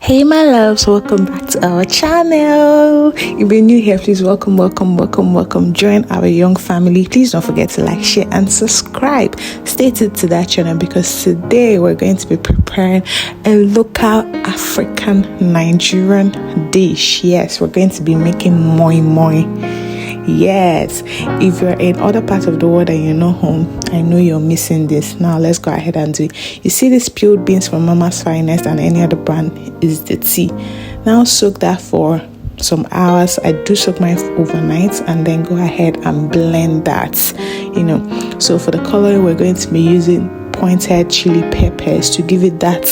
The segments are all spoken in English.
Hey my loves, welcome back to our channel. If you're new here, please welcome. Join our young family. Please don't forget to like, share and subscribe. Stay tuned to that channel because today we're going to be preparing a local African Nigerian dish. Yes, we're going to be making moi moi. Yes, if you're in other parts of the world and you're not home, I know you're missing this. Now let's go ahead and do it. You see these peeled beans from Mama's Finest and any other brand is the tea. Now soak that for some hours. I do soak mine overnight and then go ahead and blend that, so for the color we're going to be using pointed chili peppers to give it that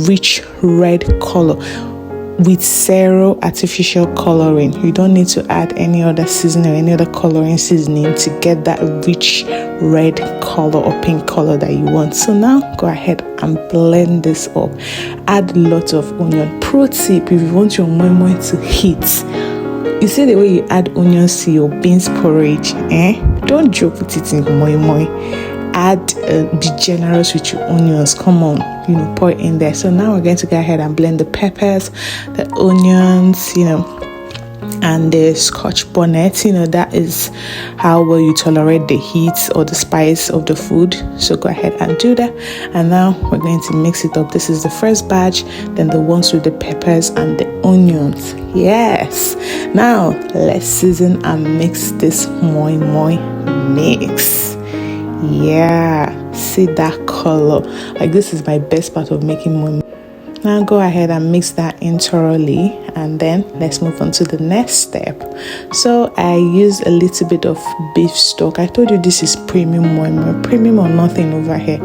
rich red color with zero artificial coloring. You don't need to add any other seasoning or any other coloring seasoning to get that rich red color or pink color that you want. So now go ahead and blend this up. Add lots of onion. Pro tip, if you want your moi moi to hit, you see the way you add onions to your beans porridge, don't joke with it in moi moi. Be generous with your onions. Come on, pour it in there. So now we're going to go ahead and blend the peppers, the onions, and the scotch bonnet. That is how well you tolerate the heat or the spice of the food. So go ahead and do that. And now we're going to mix it up. This is the first batch, then the ones with the peppers and the onions. Yes. Now let's season and mix this moi moi mix. Yeah, see that color? Like, this is my best part of making moi moi. Now go ahead and mix that in thoroughly, and then let's move on to the next step. So I use a little bit of beef stock. I told you this is premium moi moi, premium or nothing over here.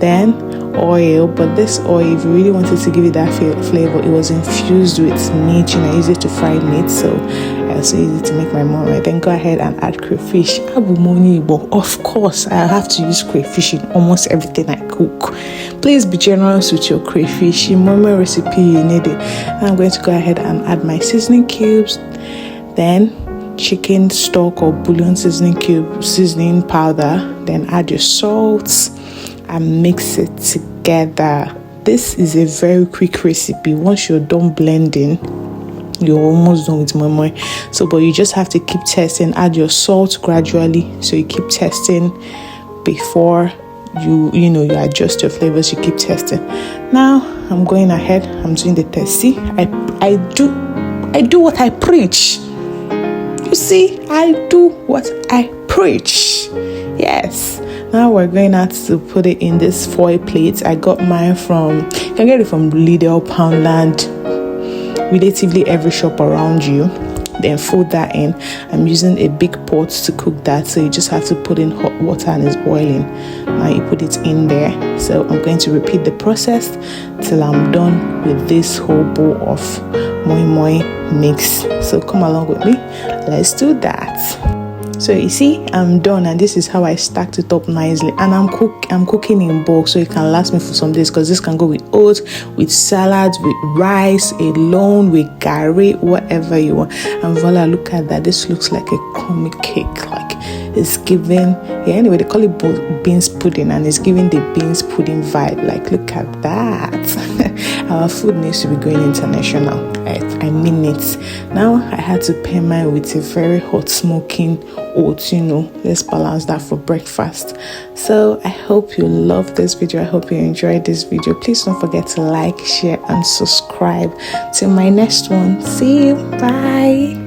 Then oil, but this oil, if you really wanted to give it that flavor, it was infused with meat. I use it to fry meat, so I also use it to make my moi moi. Then go ahead and add crayfish. Of course, I have to use crayfish in almost everything I cook. Please be generous with your crayfish. In moi moi recipe, you need it. And I'm going to go ahead and add my seasoning cubes, then chicken stock or bouillon seasoning cube, seasoning powder, then add your salts and mix it together. This is a very quick recipe. Once you're done blending, you're almost done with moi moi. But you just have to keep testing. Add your salt gradually, so you keep testing before you adjust your flavors. You keep testing. Now I'm going ahead. I'm doing the test. See, I do what I preach. You see, I do what I preach. Yes. Now we're going out to put it in this foil plate. I got mine you can get it from Lidl, Poundland, relatively every shop around you. Then fold that in. I'm using a big pot to cook that, so you just have to put in hot water and it's boiling. Now you put it in there. So I'm going to repeat the process till I'm done with this whole bowl of moi moi mix. So come along with me. Let's do that. So you see, I'm done, and this is how I stacked it up nicely. And I'm cooking in bulk, so it can last me for some days, because this can go with oats, with salads, with rice, alone, with gari, whatever you want. And voila, look at that. This looks like a crummy cake. Like, it's giving, anyway, they call it beans pudding, and it's giving the beans pudding vibe. Like, look at that. Our food needs to be going international. I mean it. Now I had to pair mine with a very hot smoking oats. Let's balance that for breakfast. So I hope you love this video. I hope you enjoyed this video. Please don't forget to like, share and subscribe. Till my next one. See you. Bye.